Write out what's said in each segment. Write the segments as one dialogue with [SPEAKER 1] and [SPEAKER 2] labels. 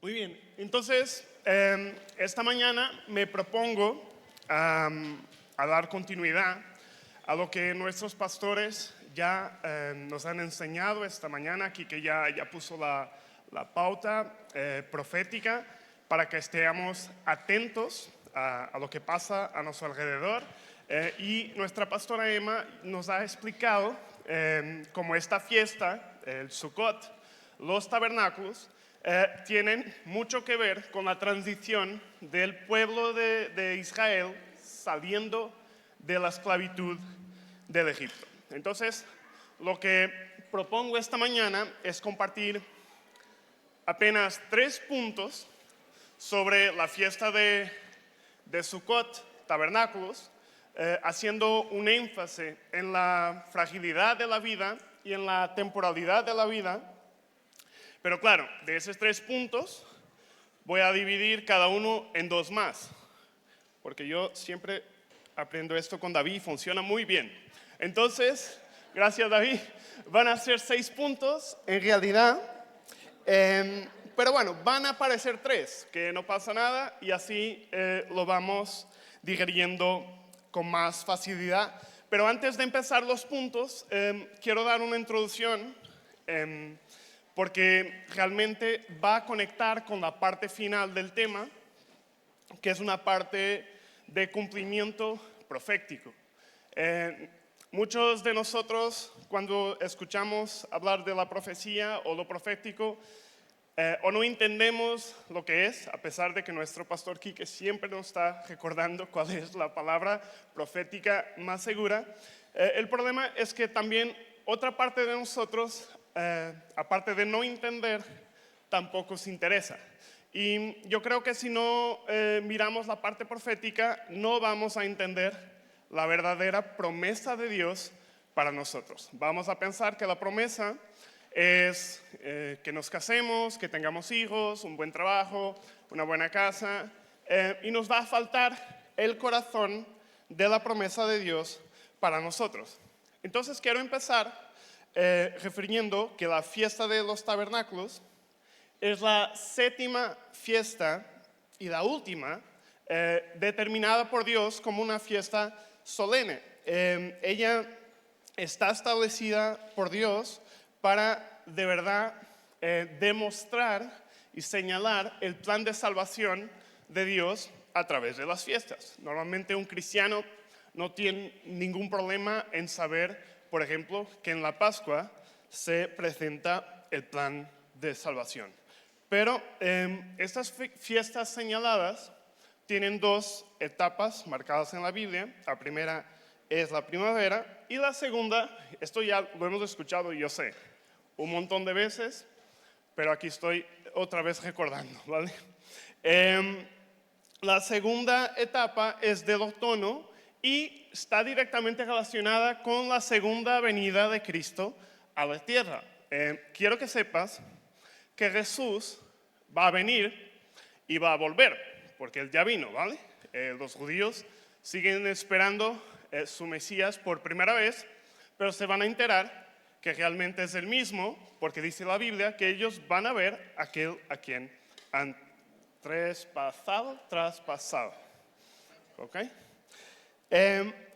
[SPEAKER 1] Muy bien, entonces esta mañana me propongo a dar continuidad a lo que nuestros pastores ya nos han enseñado esta mañana, aquí que ya puso la pauta profética para que estemos atentos a lo que pasa a nuestro alrededor. Y nuestra pastora Emma nos ha explicado cómo esta fiesta, el Sukkot, los tabernáculos, tienen mucho que ver con la transición del pueblo de Israel saliendo de la esclavitud del Egipto. Entonces, lo que propongo esta mañana es compartir apenas 3 puntos sobre la fiesta de Sukkot, tabernáculos, haciendo un énfasis en la fragilidad de la vida y en la temporalidad de la vida. Pero claro, de esos 3 puntos voy a dividir cada uno en 2 más, porque yo siempre aprendo esto con David y funciona muy bien. Entonces, gracias David, van a ser 6 puntos en realidad, pero bueno, van a aparecer 3, que no pasa nada y así lo vamos digiriendo con más facilidad. Pero antes de empezar los puntos, quiero dar una introducción porque realmente va a conectar con la parte final del tema, que es una parte de cumplimiento profético. Muchos de nosotros, cuando escuchamos hablar de la profecía o lo profético, o no entendemos lo que es, a pesar de que nuestro pastor Quique siempre nos está recordando cuál es la palabra profética más segura. El problema es que también otra parte de nosotros, aparte de no entender, tampoco se interesa. Y yo creo que si no miramos la parte profética, no vamos a entender la verdadera promesa de Dios para nosotros. Vamos a pensar que la promesa es que nos casemos, que tengamos hijos, un buen trabajo, una buena casa, y nos va a faltar el corazón de la promesa de Dios para nosotros. Entonces quiero empezar refiriendo que la fiesta de los tabernáculos es la 7ª fiesta y la última determinada por Dios como una fiesta solemne. Ella está establecida por Dios para de verdad demostrar y señalar el plan de salvación de Dios a través de las fiestas. Normalmente un cristiano no tiene ningún problema en saber, por ejemplo, que en la Pascua se presenta el plan de salvación. Pero estas fiestas señaladas tienen 2 etapas marcadas en la Biblia. La primera es la primavera y la segunda, esto ya lo hemos escuchado, yo sé, un montón de veces, pero aquí estoy otra vez recordando, ¿vale? La segunda etapa es del otoño y está directamente relacionada con la segunda venida de Cristo a la tierra. Quiero que sepas que Jesús va a venir y va a volver, porque Él ya vino, ¿vale? Los judíos siguen esperando su Mesías por primera vez, pero se van a enterar que realmente es el mismo, porque dice la Biblia que ellos van a ver a aquel a quien han traspasado. ¿Ok?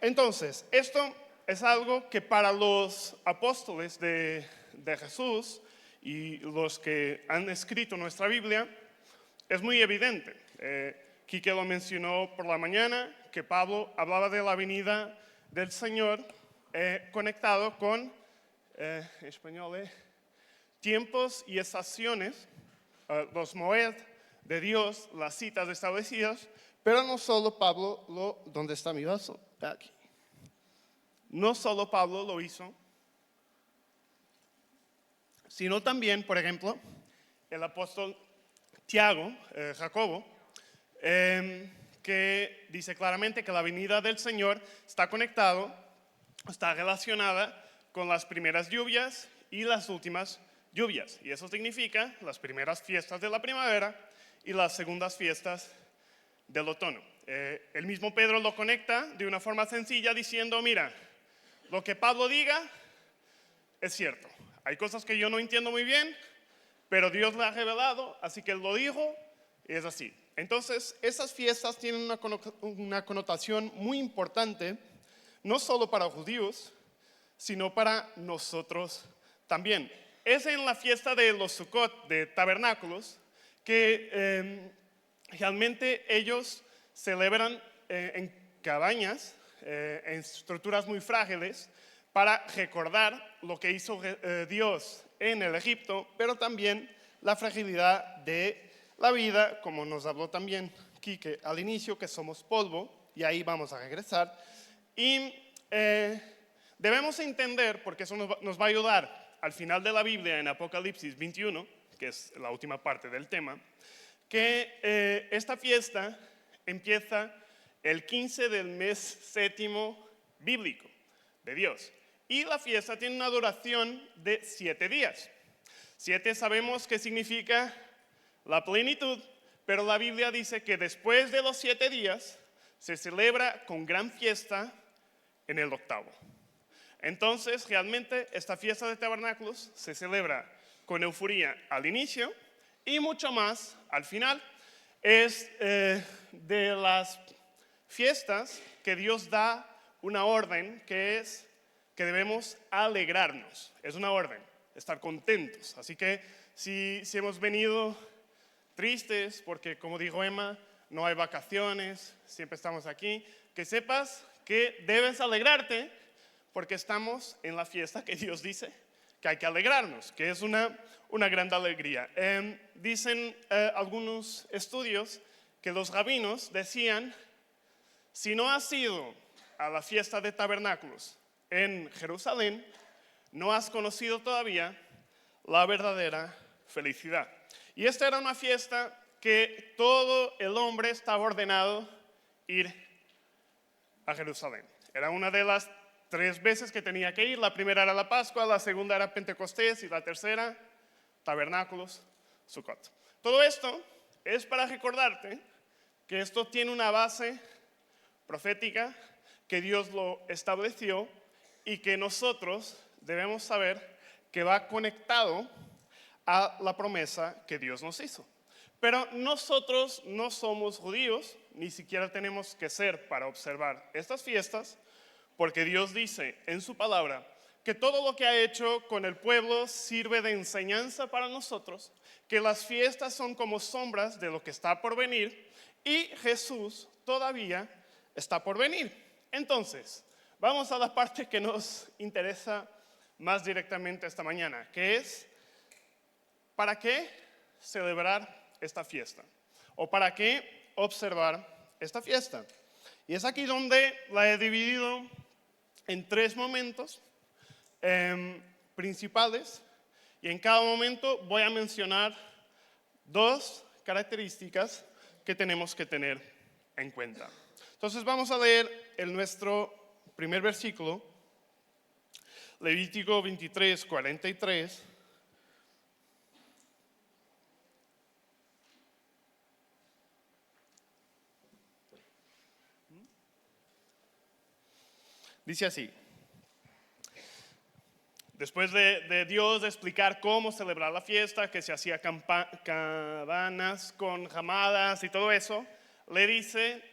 [SPEAKER 1] Entonces, esto es algo que para los apóstoles de Jesús y los que han escrito nuestra Biblia es muy evidente. Quique lo mencionó por la mañana, que Pablo hablaba de la venida del Señor conectado con español, tiempos y estaciones, los moed de Dios, las citas establecidas, pero no solo Pablo ¿dónde está mi vaso? Aquí. No solo Pablo lo hizo, sino también, por ejemplo, el apóstol Tiago, Jacobo, que dice claramente que la venida del Señor está relacionada con las primeras lluvias y las últimas lluvias. Y eso significa las primeras fiestas de la primavera y las segundas fiestas del otoño. El mismo Pedro lo conecta de una forma sencilla diciendo, mira, lo que Pablo diga es cierto. Hay cosas que yo no entiendo muy bien, pero Dios le ha revelado, así que Él lo dijo y es así. Entonces, esas fiestas tienen una connotación muy importante, no solo para los judíos, sino para nosotros también. Es en la fiesta de los Sukkot, de tabernáculos, que realmente ellos celebran en cabañas, en estructuras muy frágiles, para recordar lo que hizo Dios en el Egipto, pero también la fragilidad de la vida, como nos habló también Quique al inicio, que somos polvo, y ahí vamos a regresar. Y debemos entender, porque eso nos va a ayudar al final de la Biblia en Apocalipsis 21, que es la última parte del tema, que esta fiesta empieza el 15 del mes séptimo bíblico de Dios. Y la fiesta tiene una duración de 7 días. 7 sabemos que significa la plenitud, pero la Biblia dice que después de los 7 días se celebra con gran fiesta en el octavo. Entonces, realmente esta fiesta de tabernáculos se celebra con euforia al inicio y mucho más al final. Es de las fiestas que Dios da una orden que es que debemos alegrarnos. Es una orden, estar contentos. Así que si hemos venido tristes porque, como dijo Emma, no hay vacaciones, siempre estamos aquí, que sepas que debes alegrarte porque estamos en la fiesta que Dios dice que hay que alegrarnos, que es una gran alegría. Dicen algunos estudios que los rabinos decían, si no has ido a la fiesta de tabernáculos en Jerusalén, no has conocido todavía la verdadera felicidad. Y esta era una fiesta que todo el hombre estaba ordenado ir a Jerusalén. Era una de las 3 veces que tenía que ir. La primera era la Pascua, la segunda era Pentecostés y la tercera, tabernáculos, Sukkot. Todo esto es para recordarte que esto tiene una base profética, que Dios lo estableció y que nosotros debemos saber que va conectado a la promesa que Dios nos hizo. Pero nosotros no somos judíos, ni siquiera tenemos que ser para observar estas fiestas, porque Dios dice en su palabra que todo lo que ha hecho con el pueblo sirve de enseñanza para nosotros, que las fiestas son como sombras de lo que está por venir y Jesús todavía está por venir. Entonces, vamos a la parte que nos interesa más directamente esta mañana, que es ¿para qué celebrar esta fiesta? ¿O para qué observar esta fiesta? Y es aquí donde la he dividido en 3 momentos principales, y en cada momento voy a mencionar 2 características que tenemos que tener en cuenta. Entonces vamos a leer nuestro primer versículo, Levítico 23, 43. Dice así: después de Dios explicar cómo celebrar la fiesta, que se hacía cabanas con ramadas y todo eso, le dice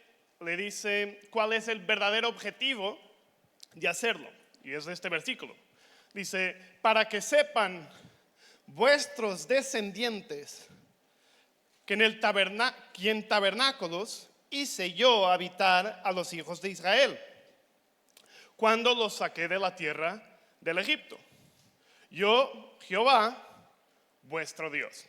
[SPEAKER 1] cuál es el verdadero objetivo de hacerlo. Y es este versículo. Dice, para que sepan vuestros descendientes que en tabernáculos hice yo habitar a los hijos de Israel, cuando los saqué de la tierra del Egipto. Yo, Jehová, vuestro Dios.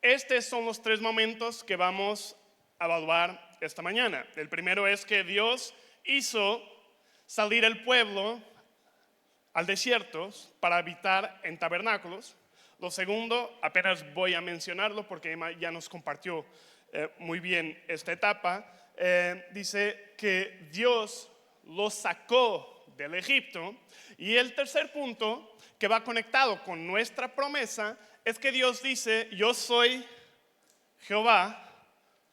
[SPEAKER 1] Estos son los 3 momentos que vamos a evaluar esta mañana. El primero es que Dios hizo salir el pueblo al desierto para habitar en tabernáculos. Lo segundo, apenas voy a mencionarlo porque Emma ya nos compartió muy bien esta etapa, dice que Dios los sacó del Egipto. Y el tercer punto, que va conectado con nuestra promesa, es que Dios dice, yo soy Jehová,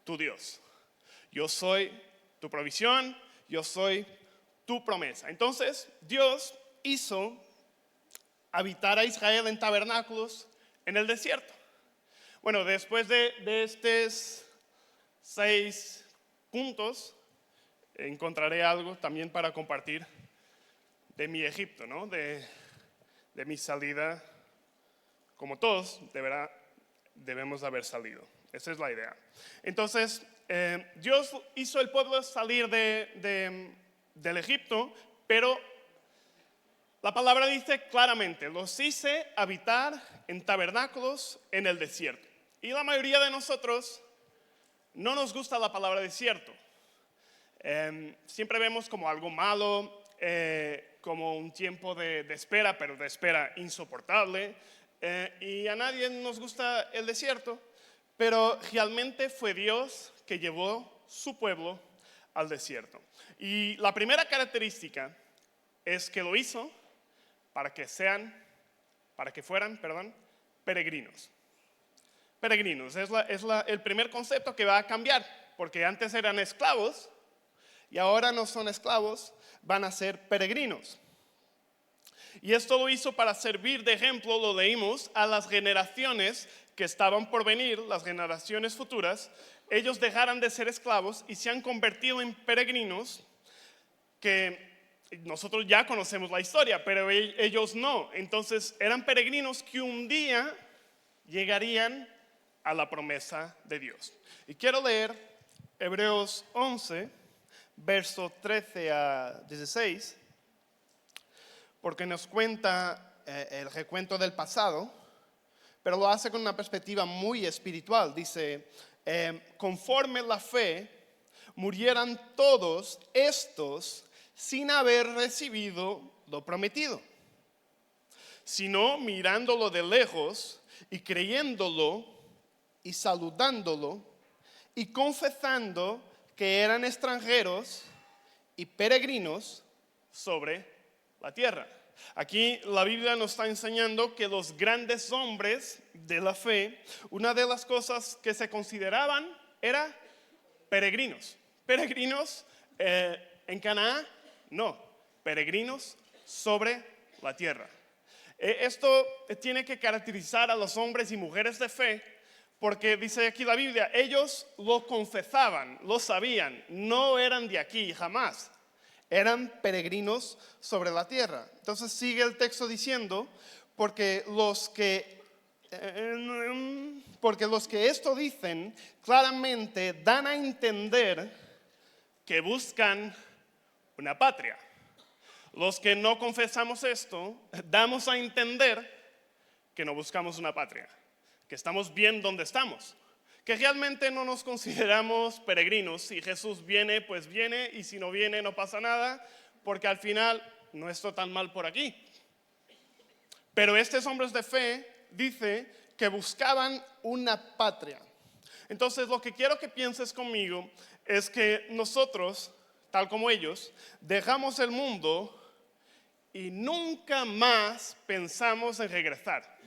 [SPEAKER 1] tu Dios. Yo soy tu provisión, yo soy tu promesa. Entonces, Dios hizo habitar a Israel en tabernáculos en el desierto. Bueno, después de estos 6 puntos, encontraré algo también para compartir de mi Egipto, ¿no? De mi salida, como todos debemos haber salido. Esa es la idea. Entonces, Dios hizo al pueblo salir del Egipto, pero la palabra dice claramente, los hice habitar en tabernáculos en el desierto. Y la mayoría de nosotros no nos gusta la palabra desierto. Siempre vemos como algo malo, como un tiempo de espera, pero de espera insoportable. Y a nadie nos gusta el desierto, pero realmente fue Dios que llevó su pueblo al desierto. Y la primera característica es que lo hizo para que fueran peregrinos. Peregrinos, es el primer concepto que va a cambiar, porque antes eran esclavos y ahora no son esclavos, van a ser peregrinos. Y esto lo hizo para servir de ejemplo, lo leímos, a las generaciones que estaban por venir, las generaciones futuras. Ellos dejaran de ser esclavos y se han convertido en peregrinos, que nosotros ya conocemos la historia, pero ellos no. Entonces eran peregrinos que un día llegarían a la promesa de Dios. Y quiero leer Hebreos 11, verso 13 a 16, porque nos cuenta el recuento del pasado, pero lo hace con una perspectiva muy espiritual. Dice, conforme la fe, murieran todos estos sin haber recibido lo prometido, sino mirándolo de lejos y creyéndolo y saludándolo y confesando que eran extranjeros y peregrinos sobre la tierra. Aquí la Biblia nos está enseñando que los grandes hombres de la fe, una de las cosas que se consideraban era peregrinos. Peregrinos en Canaán, no, peregrinos sobre la tierra. Esto tiene que caracterizar a los hombres y mujeres de fe, porque dice aquí la Biblia, ellos lo confesaban, lo sabían, no eran de aquí jamás, eran peregrinos sobre la tierra. Entonces sigue el texto diciendo, porque los que esto dicen claramente dan a entender que buscan una patria. Los que no confesamos esto, damos a entender que no buscamos una patria, que estamos bien donde estamos, que realmente no nos consideramos peregrinos. Si Jesús viene, pues viene, y si no viene, no pasa nada, porque al final no está tan mal por aquí. Pero estos hombres de fe dice que buscaban una patria. Entonces lo que quiero que pienses conmigo es que nosotros, tal como ellos, dejamos el mundo y nunca más pensamos en regresar.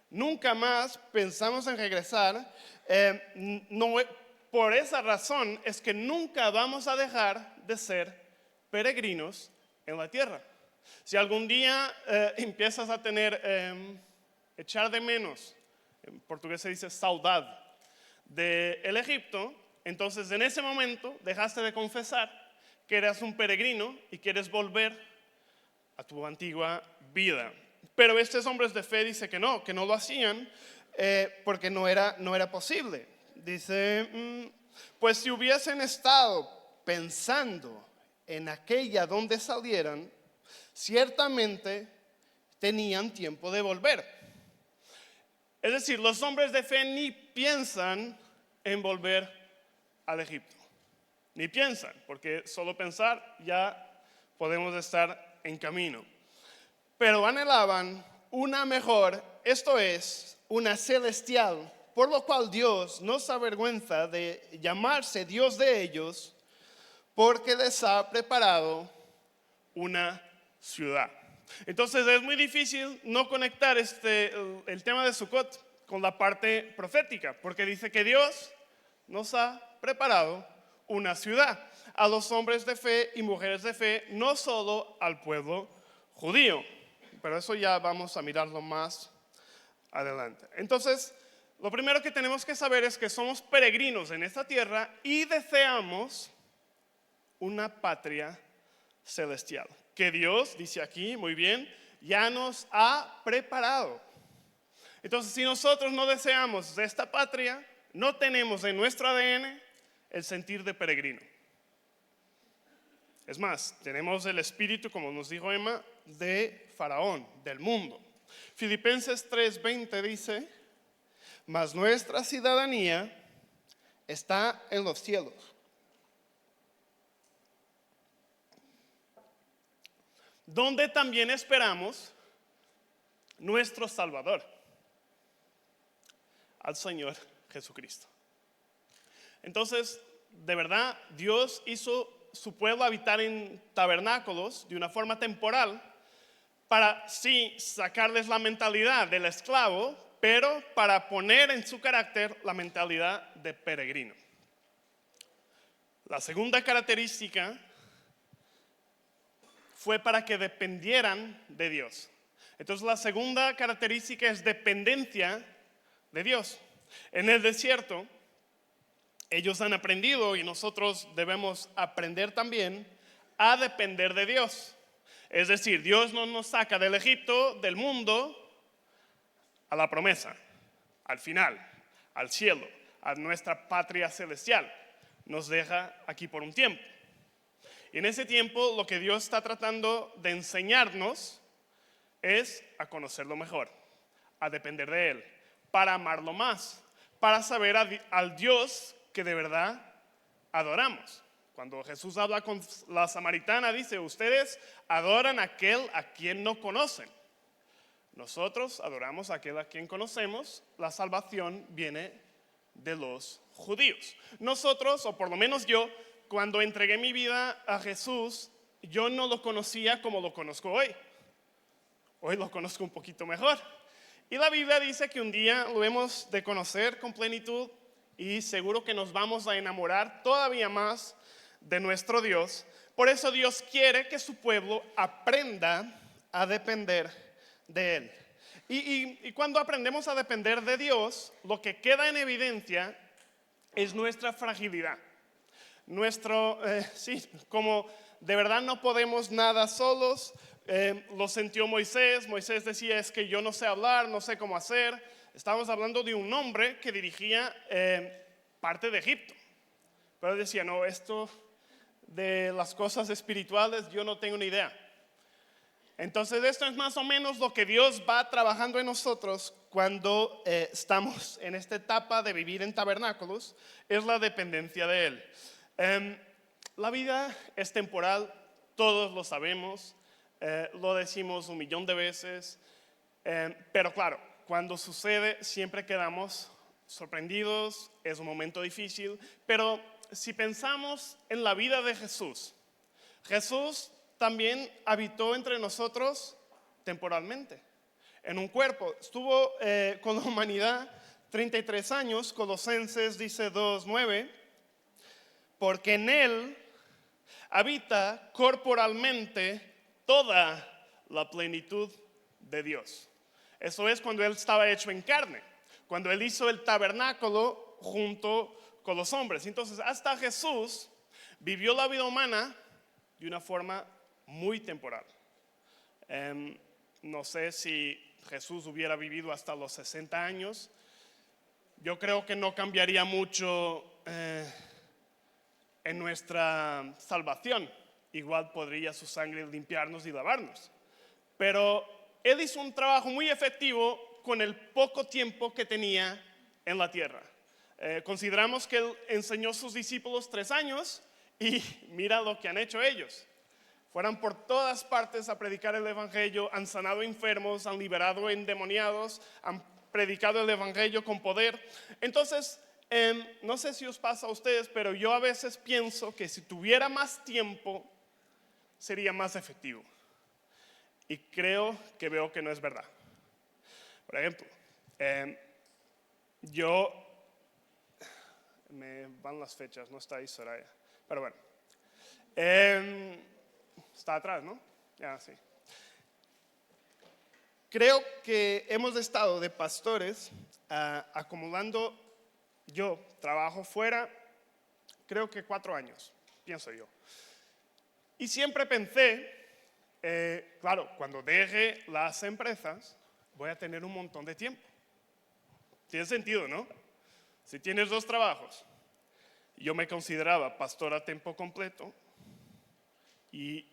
[SPEAKER 1] Nunca más pensamos en regresar. Por esa razón es que nunca vamos a dejar de ser peregrinos en la tierra. Si algún día empiezas a echar de menos, en portugués se dice saudade, del Egipto, entonces en ese momento dejaste de confesar que eras un peregrino y quieres volver a tu antigua vida. Pero estos hombres de fe dicen que no lo hacían porque no era posible. Dice, pues si hubiesen estado pensando en aquella donde salieran, ciertamente tenían tiempo de volver. Es decir, los hombres de fe ni piensan en volver al Egipto. Ni piensan, porque solo pensar ya podemos estar en camino. Pero anhelaban una mejor, esto es, una celestial, por lo cual Dios no se avergüenza de llamarse Dios de ellos, porque les ha preparado una ciudad. Entonces es muy difícil no conectar el tema de Sukkot con la parte profética, porque dice que Dios nos ha preparado una ciudad a los hombres de fe y mujeres de fe, no solo al pueblo judío. Pero eso ya vamos a mirarlo más adelante. Entonces, lo primero que tenemos que saber es que somos peregrinos en esta tierra y deseamos una patria celestial, que Dios, dice aquí muy bien, ya nos ha preparado. Entonces, si nosotros no deseamos esta patria, no tenemos en nuestro ADN el sentir de peregrino. Es más, tenemos el espíritu, como nos dijo Emma, de Faraón, del mundo. Filipenses 3:20 dice: mas nuestra ciudadanía está en los cielos, donde también esperamos nuestro Salvador, al Señor Jesucristo. Entonces, de verdad, Dios hizo su pueblo habitar en tabernáculos de una forma temporal para sí sacarles la mentalidad del esclavo, pero para poner en su carácter la mentalidad de peregrino. La segunda característica fue para que dependieran de Dios. Entonces la segunda característica es dependencia de Dios. En el desierto, ellos han aprendido, y nosotros debemos aprender también, a depender de Dios. Es decir, Dios no nos saca del Egipto, del mundo, a la promesa, al final, al cielo, a nuestra patria celestial. Nos deja aquí por un tiempo. Y en ese tiempo lo que Dios está tratando de enseñarnos es a conocerlo mejor, a depender de Él, para amarlo más, para saber al Dios que de verdad adoramos. Cuando Jesús habla con la samaritana, dice: ustedes adoran a aquel a quien no conocen. Nosotros adoramos a aquel a quien conocemos. La salvación viene de los judíos. Nosotros, o por lo menos yo, cuando entregué mi vida a Jesús, yo no lo conocía como lo conozco hoy. Hoy lo conozco un poquito mejor. Y la Biblia dice que un día lo hemos de conocer con plenitud y seguro que nos vamos a enamorar todavía más de nuestro Dios. Por eso Dios quiere que su pueblo aprenda a depender de Él. Y cuando aprendemos a depender de Dios, lo que queda en evidencia es nuestra fragilidad. Como de verdad no podemos nada solos. Lo sintió Moisés. Moisés decía: es que yo no sé hablar, no sé cómo hacer. Estábamos hablando de un hombre que dirigía parte de Egipto, pero decía: no, esto de las cosas espirituales yo no tengo ni idea. Entonces esto es más o menos lo que Dios va trabajando en nosotros cuando estamos en esta etapa de vivir en tabernáculos, es la dependencia de Él. La vida es temporal, todos lo sabemos, lo decimos 1,000,000 de veces, pero claro, cuando sucede siempre quedamos sorprendidos, es un momento difícil, pero si pensamos en la vida de Jesús, Jesús también habitó entre nosotros temporalmente, en un cuerpo. Estuvo con la humanidad 33 años, Colosenses dice 2:9, porque en Él habita corporalmente toda la plenitud de Dios. Eso es cuando Él estaba hecho en carne, cuando Él hizo el tabernáculo junto con los hombres. Entonces, hasta Jesús vivió la vida humana de una forma muy temporal. No sé si Jesús hubiera vivido hasta los 60 años. Yo creo que no cambiaría mucho en nuestra salvación. Igual podría su sangre limpiarnos y lavarnos. Pero Él hizo un trabajo muy efectivo con el poco tiempo que tenía en la tierra. Consideramos que Él enseñó a sus discípulos 3 años y mira lo que han hecho ellos. Fueron por todas partes a predicar el evangelio, han sanado enfermos, han liberado endemoniados, han predicado el evangelio con poder. Entonces, no sé si os pasa a ustedes, pero yo a veces pienso que si tuviera más tiempo, sería más efectivo. Y creo que veo que no es verdad. Por ejemplo, me van las fechas, no está ahí Soraya, pero bueno. Está atrás, ¿no? Ya, sí. Creo que hemos estado de pastores acumulando yo trabajo fuera, creo que 4 años, pienso yo. Y siempre pensé, claro, cuando deje las empresas, voy a tener un montón de tiempo. Tiene sentido, ¿no? Si tienes 2 trabajos, yo me consideraba pastor a tiempo completo y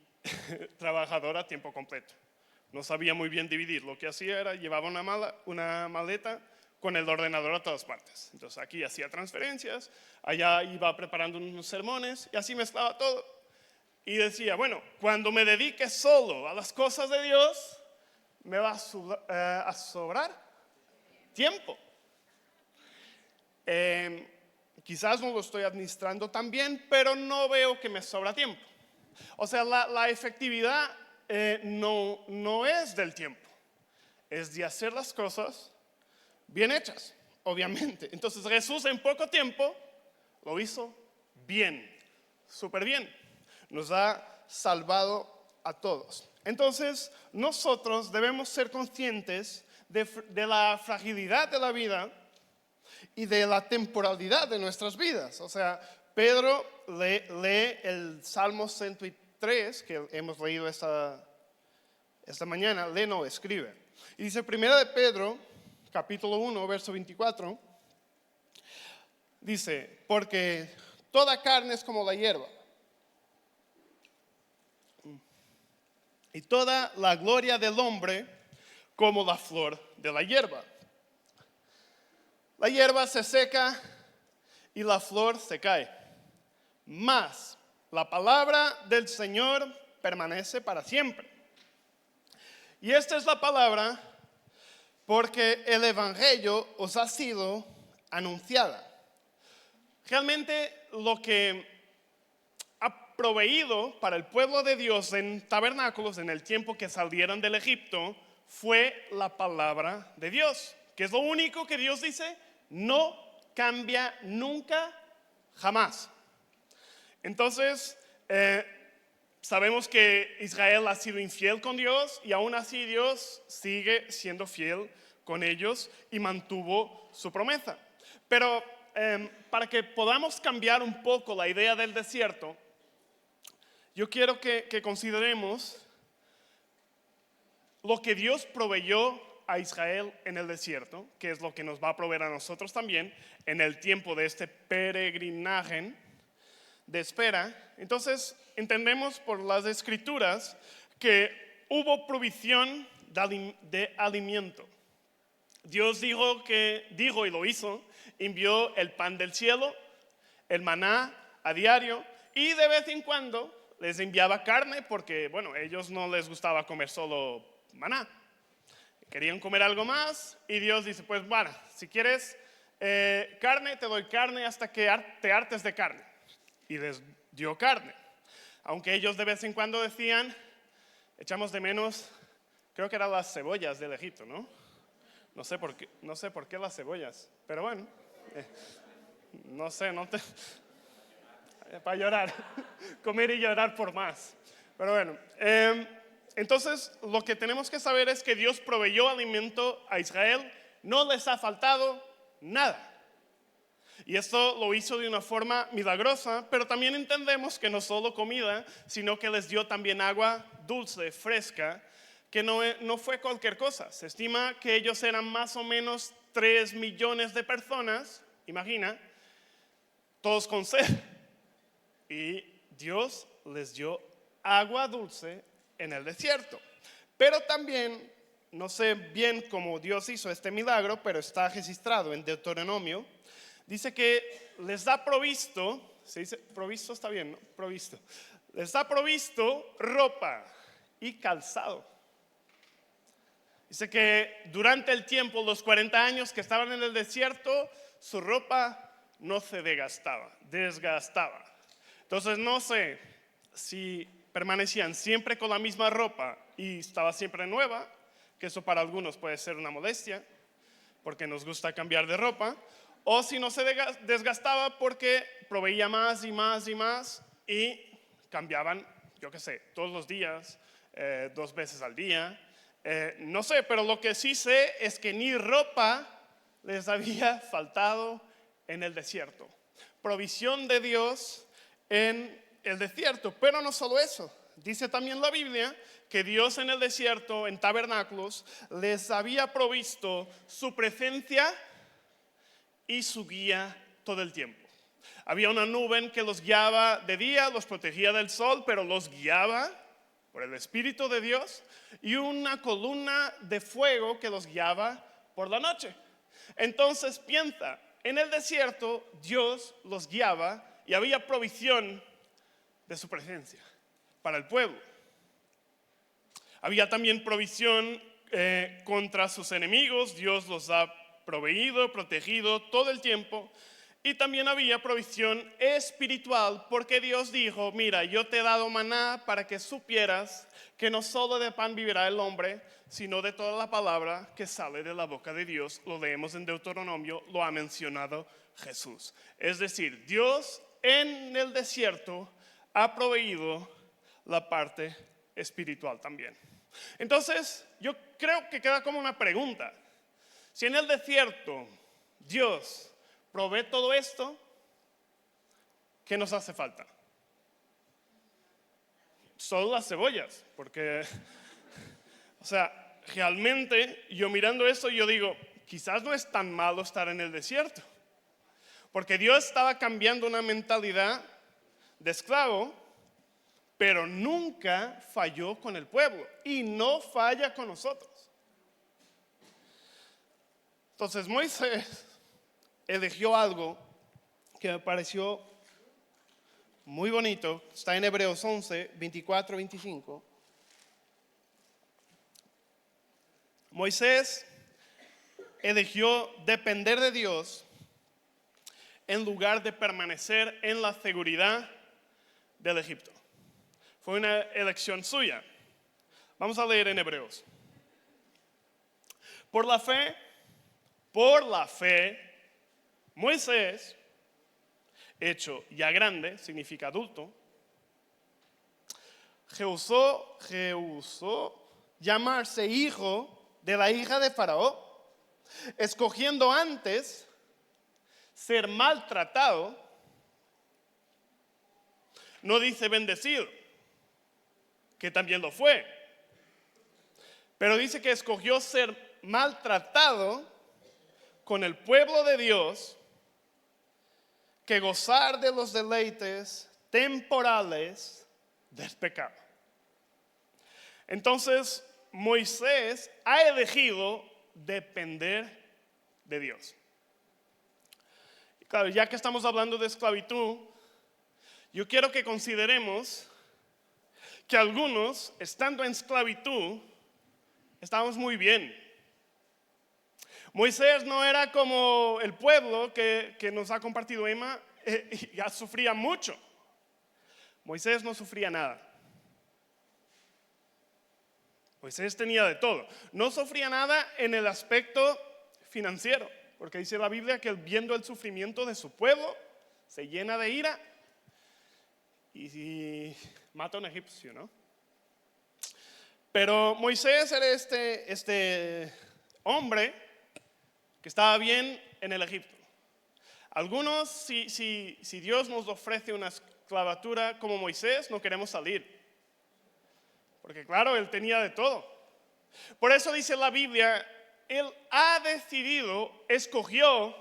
[SPEAKER 1] trabajador a tiempo completo. No sabía muy bien dividir. Lo que hacía era llevaba una maleta con el ordenador a todas partes. Entonces aquí hacía transferencias, allá iba preparando unos sermones y así mezclaba todo. Y decía, bueno, cuando me dedique solo a las cosas de Dios, me va a sobrar tiempo. Quizás no lo estoy administrando tan bien, pero no veo que me sobra tiempo. O sea, la efectividad no es del tiempo, es de hacer las cosas bien hechas, obviamente. Entonces Jesús en poco tiempo lo hizo bien, súper bien. Nos ha salvado a todos. Entonces nosotros debemos ser conscientes de la fragilidad de la vida y de la temporalidad de nuestras vidas. O sea, Pedro lee el Salmo 103 que hemos leído esta mañana, no escribe. Y dice, primera de Pedro, capítulo 1, verso 24, dice, porque toda carne es como la hierba, y toda la gloria del hombre como la flor de la hierba. La hierba se seca y la flor se cae, mas la palabra del Señor permanece para siempre. Y esta es la palabra porque el evangelio os ha sido anunciada. Realmente lo que ha proveído para el pueblo de Dios en tabernáculos en el tiempo que salieron del Egipto fue la palabra de Dios, que es lo único que Dios dice, no cambia nunca, jamás. Entonces, sabemos que Israel ha sido infiel con Dios y aún así Dios sigue siendo fiel con ellos y mantuvo su promesa. Pero para que podamos cambiar un poco la idea del desierto, yo quiero que consideremos lo que Dios proveyó a Israel en el desierto, que es lo que nos va a proveer a nosotros también en el tiempo de este peregrinaje de espera. Entonces entendemos por las escrituras que hubo provisión de alimento. Dios dijo y lo hizo, envió el pan del cielo, el maná a diario y de vez en cuando les enviaba carne porque, bueno, a ellos no les gustaba comer solo maná. Querían comer algo más y Dios dice, pues bueno, si quieres carne, te doy carne hasta que te hartes de carne. Y les dio carne. Aunque ellos de vez en cuando decían, echamos de menos, creo que eran las cebollas del Egipto, ¿no? No sé por qué las cebollas, pero bueno, no sé, para llorar, comer y llorar por más. Pero bueno, entonces lo que tenemos que saber es que Dios proveyó alimento a Israel, no les ha faltado nada. Y esto lo hizo de una forma milagrosa, pero también entendemos que no solo comida, sino que les dio también agua dulce, fresca, que no fue cualquier cosa. Se estima que ellos eran más o menos 3 millones de personas, imagina, todos con sed. Y Dios les dio agua dulce en el desierto. Pero también, no sé bien cómo Dios hizo este milagro, pero está registrado en Deuteronomio. Dice que les da provisto, se dice provisto, está bien, ¿no? Provisto. Les da provisto ropa y calzado. Dice que durante el tiempo, los 40 años que estaban en el desierto, su ropa no se desgastaba. Entonces no sé si permanecían siempre con la misma ropa y estaba siempre nueva, que eso para algunos puede ser una molestia, porque nos gusta cambiar de ropa, o si no se desgastaba porque proveía más y más y más y cambiaban, yo qué sé, todos los días, 2 veces al día. No sé, pero lo que sí sé es que ni ropa les había faltado en el desierto. Provisión de Dios en el desierto. Pero no solo eso. Dice también la Biblia que Dios en el desierto, en tabernáculos, les había provisto su presencia y su guía todo el tiempo. Había una nube que los guiaba de día, los protegía del sol, pero los guiaba por el Espíritu de Dios, y una columna de fuego que los guiaba por la noche. Entonces piensa, en el desierto Dios los guiaba y había provisión de su presencia para el pueblo. Había también provisión contra sus enemigos. Dios los ha proveído, protegido todo el tiempo. Y también había provisión espiritual, porque Dios dijo, mira, yo te he dado maná para que supieras que no solo de pan vivirá el hombre, sino de toda la palabra que sale de la boca de Dios. Lo leemos en Deuteronomio, lo ha mencionado Jesús. Es decir, Dios en el desierto ha proveído la parte espiritual también. Entonces, yo creo que queda como una pregunta. Si en el desierto Dios provee todo esto, ¿qué nos hace falta? Solo las cebollas, porque, o sea, realmente yo mirando esto, yo digo, quizás no es tan malo estar en el desierto, porque Dios estaba cambiando una mentalidad de esclavo, pero nunca falló con el pueblo y no falla con nosotros. Entonces Moisés eligió algo que me pareció muy bonito. Está en Hebreos 11, 24, 25. Moisés eligió depender de Dios en lugar de permanecer en la seguridad del Egipto. Fue una elección suya. Vamos a leer en Hebreos. Por la fe, Moisés, hecho ya grande, significa adulto, rehusó llamarse hijo de la hija de Faraón, escogiendo antes ser maltratado. No dice bendecido, que también lo fue, pero dice que escogió ser maltratado con el pueblo de Dios que gozar de los deleites temporales del pecado. Entonces, Moisés ha elegido depender de Dios. Y claro, ya que estamos hablando de esclavitud, yo quiero que consideremos que algunos, estando en esclavitud, estábamos muy bien. Moisés no era como el pueblo que nos ha compartido Emma, ya sufría mucho. Moisés no sufría nada. Moisés tenía de todo. No sufría nada en el aspecto financiero, porque dice la Biblia que viendo el sufrimiento de su pueblo, se llena de ira y mata a un egipcio, ¿no? Pero Moisés era este hombre que estaba bien en el Egipto. Algunos, si Dios nos ofrece una esclavatura como Moisés, no queremos salir. Porque claro, él tenía de todo. Por eso dice la Biblia, él ha decidido, escogió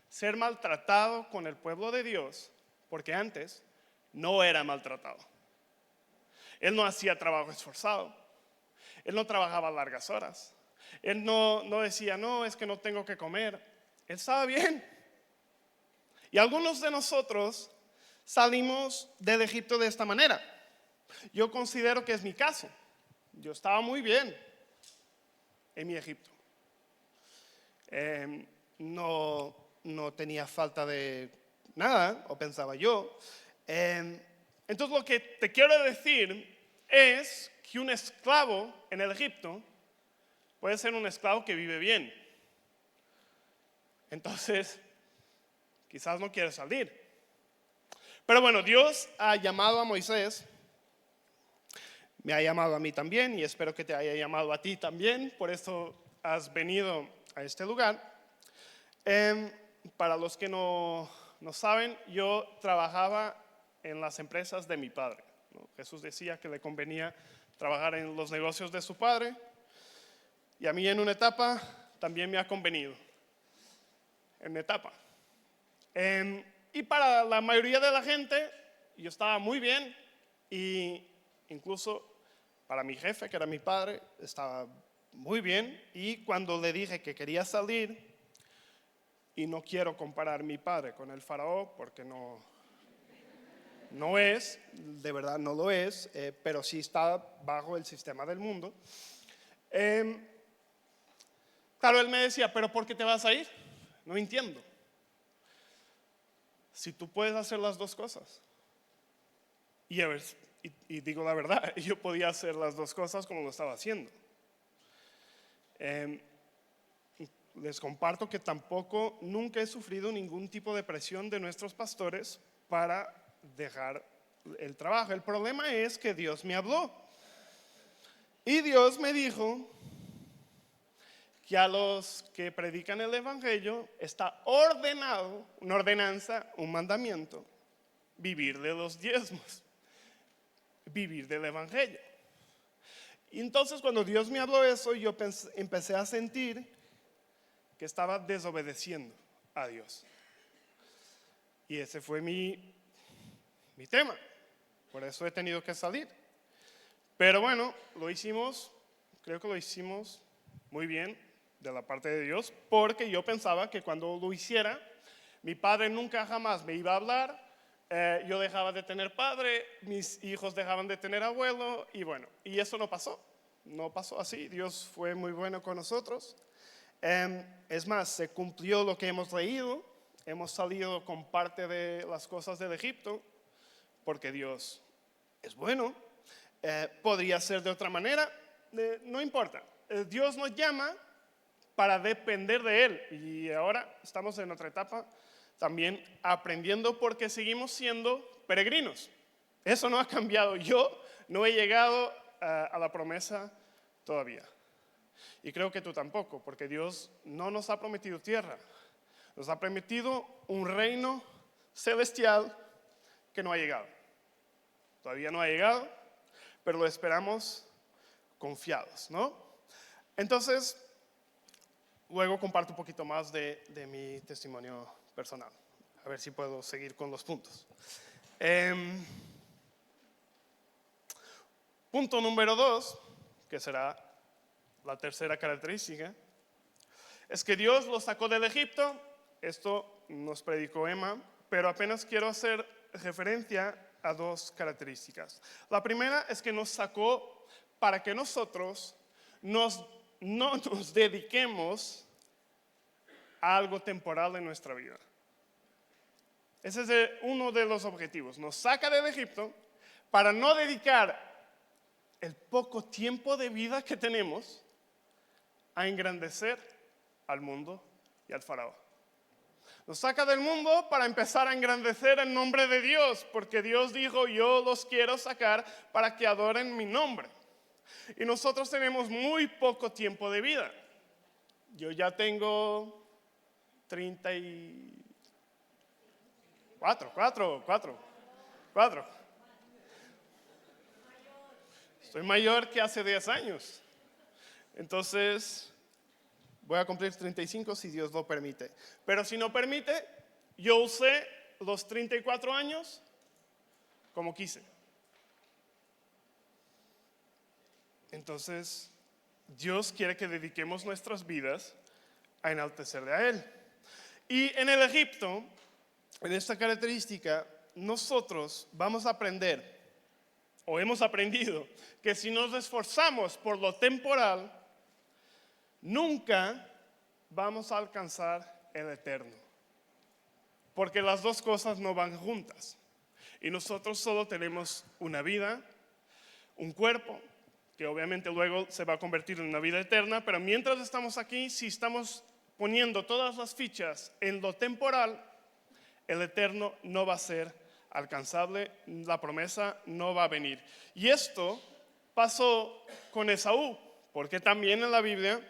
[SPEAKER 1] ser maltratado con el pueblo de Dios, porque antes no era maltratado. Él no hacía trabajo esforzado. Él no trabajaba largas horas. Él no decía, no, es que no tengo que comer. Él estaba bien. Y algunos de nosotros salimos del Egipto de esta manera. Yo considero que es mi caso. Yo estaba muy bien en mi Egipto. No tenía falta de nada, o pensaba yo. Entonces lo que te quiero decir es que un esclavo en el Egipto puede ser un esclavo que vive bien. Entonces, quizás no quiere salir. Pero bueno, Dios ha llamado a Moisés, me ha llamado a mí también y espero que te haya llamado a ti también, por eso has venido a este lugar. Em, para los que no saben, yo trabajaba en las empresas de mi padre, ¿no? Jesús decía que le convenía trabajar en los negocios de su padre, y a mí en una etapa también me ha convenido, en mi etapa. Y para la mayoría de la gente, yo estaba muy bien, y incluso para mi jefe, que era mi padre, estaba muy bien. Y cuando le dije que quería salir, y no quiero comparar mi padre con el faraón, porque no es, de verdad no lo es, pero sí está bajo el sistema del mundo. Claro, él me decía, ¿pero por qué te vas a ir? No entiendo. Si tú puedes hacer las dos cosas. Y, a ver, y digo la verdad, yo podía hacer las dos cosas como lo estaba haciendo. Les comparto que tampoco nunca he sufrido ningún tipo de presión de nuestros pastores para dejar el trabajo. El problema es que Dios me habló. Y Dios me dijo que a los que predican el evangelio está ordenado, una ordenanza, un mandamiento, vivir de los diezmos, vivir del evangelio. Y entonces cuando Dios me habló eso, yo empecé a sentir que estaba desobedeciendo a Dios. Y ese fue mi tema. Por eso he tenido que salir. Pero bueno, lo hicimos, creo que lo hicimos muy bien de la parte de Dios, porque yo pensaba que cuando lo hiciera, mi padre nunca jamás me iba a hablar, yo dejaba de tener padre, mis hijos dejaban de tener abuelo, y bueno, y eso no pasó así. Dios fue muy bueno con nosotros. Es más, se cumplió lo que hemos leído, hemos salido con parte de las cosas del Egipto, porque Dios es bueno. Podría ser de otra manera, no importa. Dios nos llama para depender de Él, y ahora estamos en otra etapa también aprendiendo, porque seguimos siendo peregrinos. Eso no ha cambiado. Yo no he llegado a la promesa todavía, y creo que tú tampoco, porque Dios no nos ha prometido tierra, nos ha prometido un reino celestial que no ha llegado. Todavía no ha llegado, pero lo esperamos confiados, ¿no? Entonces, luego comparto un poquito más de mi testimonio personal. A ver si puedo seguir con los puntos. Punto número 2, que será la tercera característica, es que Dios los sacó del Egipto. Esto nos predicó Emma, pero apenas quiero hacer referencia a dos características. La primera es que nos sacó para que nosotros no nos dediquemos a algo temporal en nuestra vida. Ese es uno de los objetivos. Nos saca del Egipto para no dedicar el poco tiempo de vida que tenemos a engrandecer al mundo y al faraón. Nos saca del mundo para empezar a engrandecer el nombre de Dios, porque Dios dijo, yo los quiero sacar para que adoren mi nombre. Y nosotros tenemos muy poco tiempo de vida. Yo ya tengo 34. Estoy mayor que hace 10 años. Entonces, voy a cumplir 35 si Dios lo permite. Pero si no permite, yo usé los 34 años como quise. Entonces, Dios quiere que dediquemos nuestras vidas a enaltecerle a Él. Y en el Egipto, en esta característica, nosotros vamos a aprender, o hemos aprendido, que si nos esforzamos por lo temporal, nunca vamos a alcanzar el eterno, porque las dos cosas no van juntas. Y nosotros solo tenemos una vida, un cuerpo, que obviamente luego se va a convertir en una vida eterna, pero mientras estamos aquí, si estamos poniendo todas las fichas en lo temporal, el eterno no va a ser alcanzable, la promesa no va a venir. Y esto pasó con Esaú, porque también en la Biblia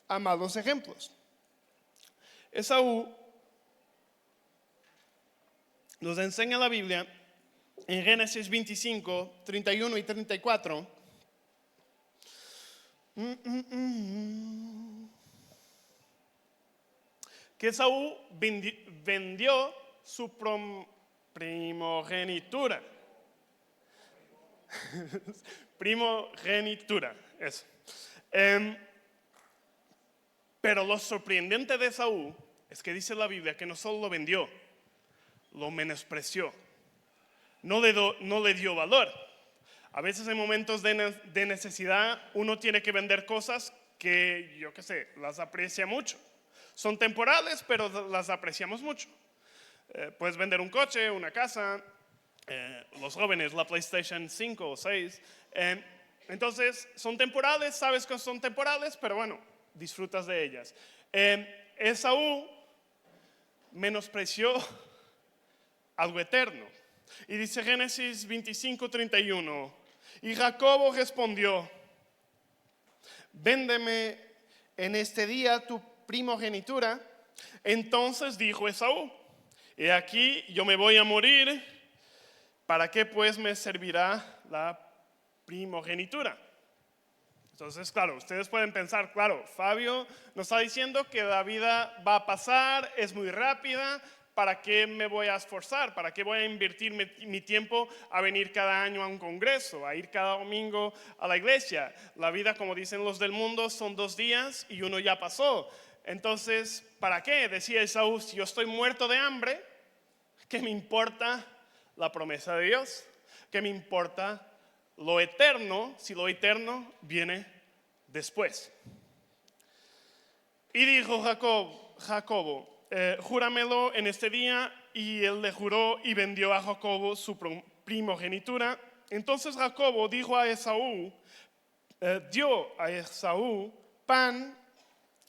[SPEAKER 1] hay malos ejemplos. Esaú nos enseña la Biblia en Génesis 25, 31 y 34. Que Esaú vendió su primogenitura. Primogenitura, eso. Pero lo sorprendente de Esaú es que dice la Biblia que no solo lo vendió, lo menospreció. No le dio valor. A veces en momentos de necesidad uno tiene que vender cosas que, yo qué sé, las aprecia mucho. Son temporales, pero las apreciamos mucho. Puedes vender un coche, una casa, los jóvenes, la PlayStation 5 o 6. Entonces, son temporales, sabes que son temporales, pero bueno, disfrutas de ellas. Esaú menospreció algo eterno. Y dice Génesis 25, 31, y Jacobo respondió: véndeme en este día tu primogenitura. Entonces dijo Esaú: he aquí yo me voy a morir, ¿para qué pues me servirá la primogenitura? Entonces, claro, ustedes pueden pensar, claro, Fabio nos está diciendo que la vida va a pasar, es muy rápida, ¿para qué me voy a esforzar? ¿Para qué voy a invertir mi tiempo a venir cada año a un congreso, a ir cada domingo a la iglesia? La vida, como dicen los del mundo, son 2 días y uno ya pasó. Entonces, ¿para qué? Decía Esaú, si yo estoy muerto de hambre, ¿qué me importa la promesa de Dios? ¿Qué me importa lo eterno si lo eterno viene después? Y dijo Jacobo, júramelo en este día. Y él le juró y vendió a Jacobo su primogenitura. Entonces Jacobo dijo a Esaú, dio a Esaú pan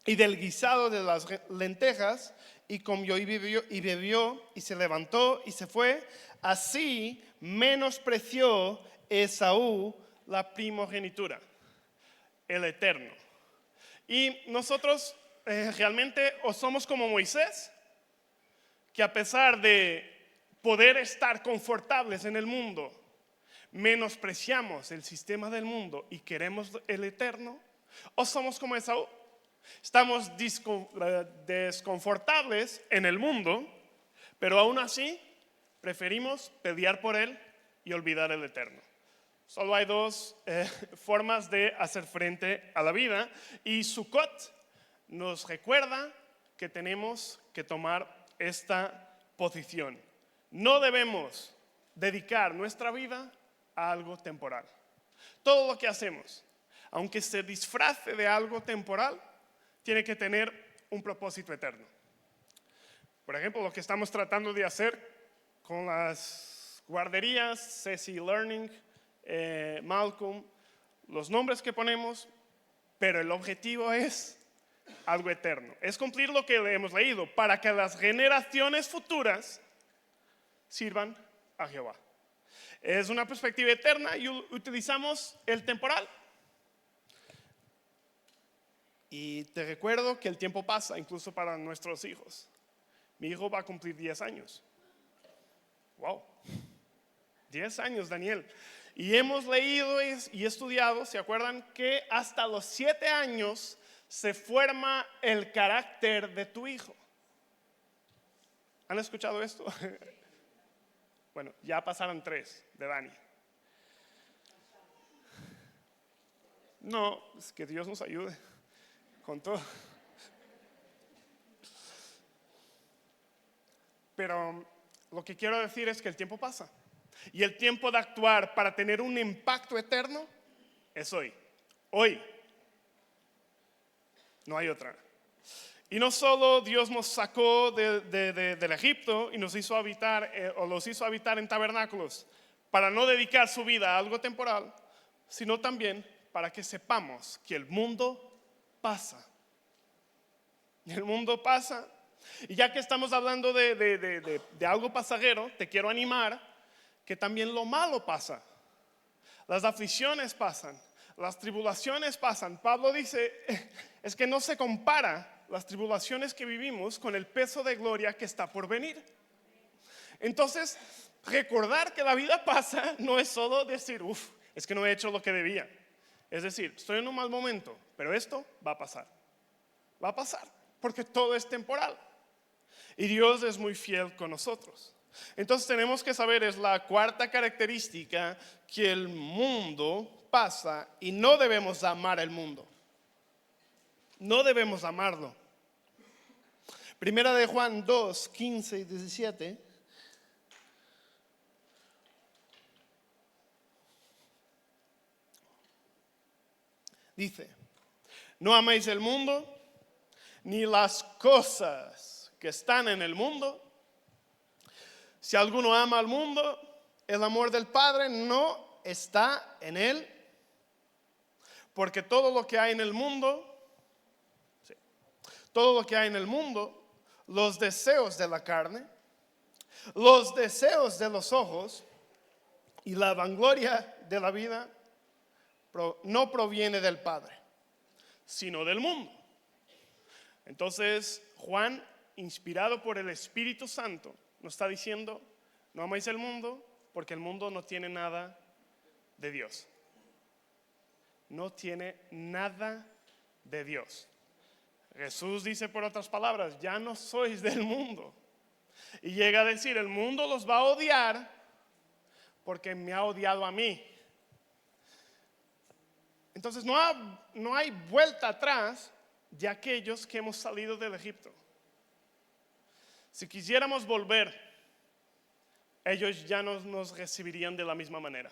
[SPEAKER 1] y del guisado de las lentejas, y comió y bebió, y se levantó y se fue. Así menospreció Esaú la primogenitura, el eterno. Y nosotros realmente o somos como Moisés, que a pesar de poder estar confortables en el mundo, menospreciamos el sistema del mundo y queremos el eterno, o somos como Esaú. Estamos desconfortables en el mundo, pero aún así preferimos pelear por él y olvidar el eterno. Solo hay 2 formas de hacer frente a la vida, y Sukkot nos recuerda que tenemos que tomar esta posición. No debemos dedicar nuestra vida a algo temporal. Todo lo que hacemos, aunque se disfrace de algo temporal, tiene que tener un propósito eterno. Por ejemplo, lo que estamos tratando de hacer con las guarderías, CC Learning, Malcolm, los nombres que ponemos, pero el objetivo es algo eterno. Es cumplir lo que hemos leído, para que las generaciones futuras sirvan a Jehová. Es una perspectiva eterna y utilizamos el temporal. Y te recuerdo que el tiempo pasa, incluso para nuestros hijos. Mi hijo va a cumplir 10 años. ¡Wow! 10 años, Daniel. Y hemos leído y estudiado, ¿se acuerdan? Que hasta los 7 años se forma el carácter de tu hijo. ¿Han escuchado esto? Bueno, ya pasaron 3 de Dani. No, es que Dios nos ayude con todo. Pero lo que quiero decir es que el tiempo pasa. Y el tiempo de actuar para tener un impacto eterno es hoy. Hoy. No hay otra. Y no solo Dios nos sacó del Egipto y nos hizo habitar, o los hizo habitar en tabernáculos para no dedicar su vida a algo temporal, sino también para que sepamos que el mundo pasa. El mundo pasa. Y ya que estamos hablando de algo pasajero, te quiero animar que también lo malo pasa. Las aflicciones pasan, las tribulaciones pasan. Pablo dice, es que no se compara las tribulaciones que vivimos con el peso de gloria que está por venir. Entonces, recordar que la vida pasa no es solo decir, es que no he hecho lo que debía. Es decir, estoy en un mal momento, pero esto va a pasar. Va a pasar, porque todo es temporal. Y Dios es muy fiel con nosotros. Entonces tenemos que saber, es la cuarta característica, que el mundo pasa y no debemos amar el mundo. No debemos amarlo. Primera de Juan 2, 15 y 17. Dice, no améis el mundo, ni las cosas que están en el mundo. Si alguno ama al mundo, el amor del Padre no está en él, porque todo lo que hay en el mundo, los deseos de la carne, los deseos de los ojos y la vanagloria de la vida, no proviene del Padre, sino del mundo. Entonces, Juan, inspirado por el Espíritu Santo, nos está diciendo, no améis el mundo, porque el mundo no tiene nada de Dios. No tiene nada de Dios. Jesús dice, por otras palabras, ya no sois del mundo. Y llega a decir, el mundo los va a odiar porque me ha odiado a mí. Entonces no hay vuelta atrás de aquellos que hemos salido del Egipto. Si quisiéramos volver, ellos ya no nos recibirían de la misma manera.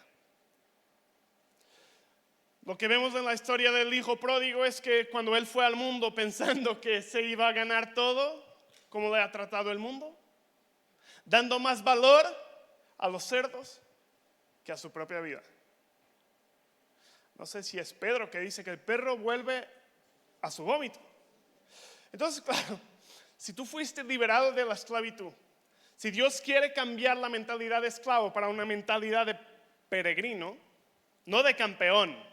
[SPEAKER 1] Lo que vemos en la historia del hijo pródigo es que cuando él fue al mundo pensando que se iba a ganar todo, ¿cómo le ha tratado el mundo? Dando más valor a los cerdos que a su propia vida. No sé si es Pedro que dice que el perro vuelve a su vómito. Entonces, claro, si tú fuiste liberado de la esclavitud, si Dios quiere cambiar la mentalidad de esclavo para una mentalidad de peregrino, no de campeón,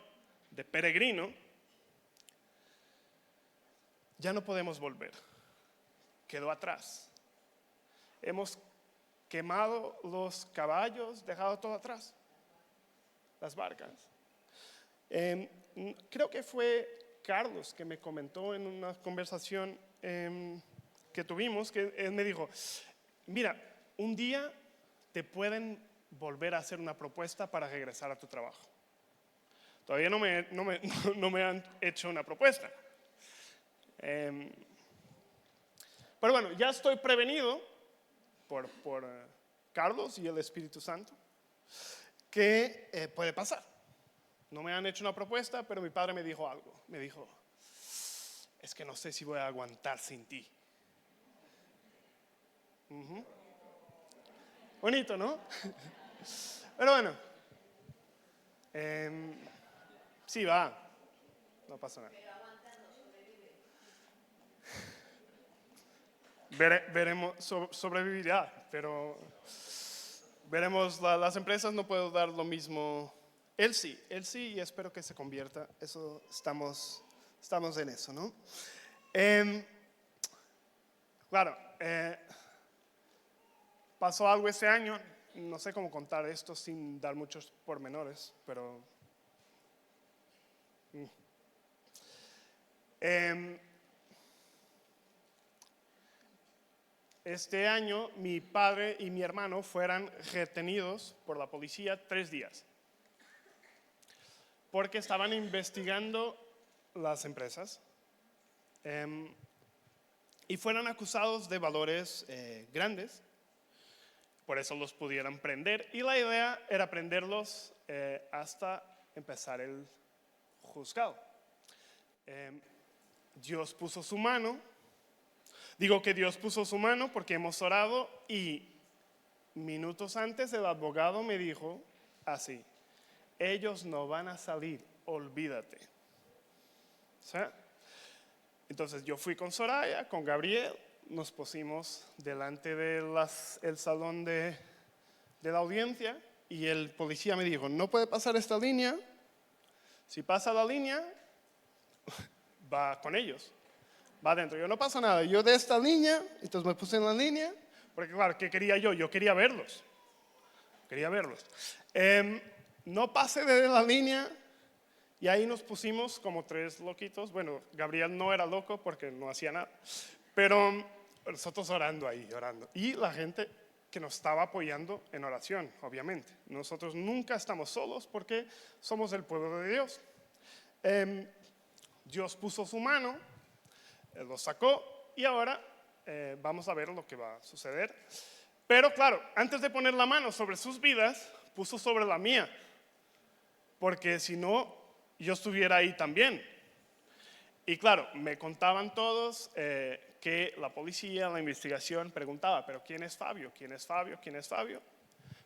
[SPEAKER 1] de peregrino, ya no podemos volver. Quedó atrás. Hemos quemado los caballos, dejado todo atrás, las barcas. Creo que fue Carlos que me comentó en una conversación que tuvimos, que él me dijo, mira, un día te pueden volver a hacer una propuesta para regresar a tu trabajo. Todavía no me han hecho una propuesta. Pero bueno, ya estoy prevenido por Carlos y el Espíritu Santo que puede pasar. No me han hecho una propuesta, pero mi padre me dijo algo. Me dijo, es que no sé si voy a aguantar sin ti. Bonito, ¿no? Pero bueno, sí va, no pasa nada. Veremos, sobrevivirá, pero veremos, las empresas no pueden dar lo mismo. Él sí, y espero que se convierta. Eso estamos en eso, ¿no? Claro, pasó algo ese año, no sé cómo contar esto sin dar muchos pormenores, pero este año mi padre y mi hermano fueron retenidos por la policía 3 días. Porque estaban investigando las empresas y fueron acusados de valores grandes, por eso los pudieran prender, y la idea era prenderlos hasta empezar el juzgado. Dios puso su mano, digo que Dios puso su mano porque hemos orado y minutos antes el abogado me dijo así, ellos no van a salir, olvídate. ¿Sí? Entonces yo fui con Soraya, con Gabriel, nos pusimos delante de el salón de la audiencia y el policía me dijo, no puede pasar esta línea, si pasa la línea, va con ellos. va adentro. Yo no pasa nada. Yo de esta línea, entonces me puse en la línea, porque claro, ¿qué quería yo? Yo quería verlos. Quería verlos. No pasé de la línea y ahí nos pusimos como tres loquitos. Bueno, Gabriel no era loco porque no hacía nada, pero nosotros orando ahí, orando. Y la gente que nos estaba apoyando en oración, obviamente. Nosotros nunca estamos solos porque somos el pueblo de Dios. Dios puso su mano, lo sacó y ahora vamos a ver lo que va a suceder. Pero claro, antes de poner la mano sobre sus vidas, puso sobre la mía, porque si no, yo estuviera ahí también. Y claro, me contaban todos que la policía, la investigación preguntaba, pero ¿quién es Fabio? ¿Quién es Fabio? ¿Quién es Fabio?